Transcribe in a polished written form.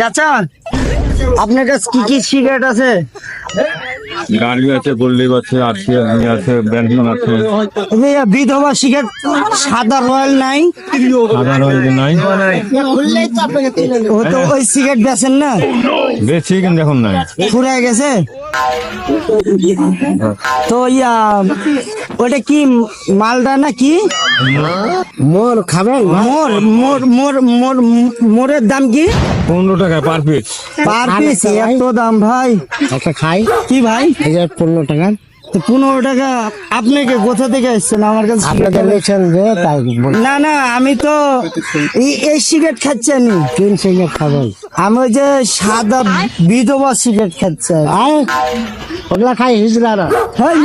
চাচা আপনার কাছে কি কি সিগারেট আছে? গাড়ি আছে, গোল্ডিপ আছে, আরসিএস আছে, ব্যান্ডন আছে। বিধবা সিগারেট সাদা রয়্যাল নাই? সাদা রয়েছে নাই, ও তো ওই সিগারেট বেচেন না? বেশি কিন্তু এখন নাই। ফুরায় গেছে তো ওটা কি মালদা না কি? মোর খাবেন? মোরের দাম কি? 15 টাকা পার পিস। পার পিস এত দাম ভাই? একটা খাই কি ভাই? 15 টাকা। 15 টাকা? আপনাকে কোথা থেকে এসছেন আমার কাছে? আপনাদের লেকশন যে তাই না না, আমি তো এই সিগারেট খাচ্ছি। আমি তিন সিগারেট খাবেন? আমি ওই যে সাদা বিধবা সিগারেট খাচ্ছি। ওগুলা খাই হিজড়ারা। হ্যাঁ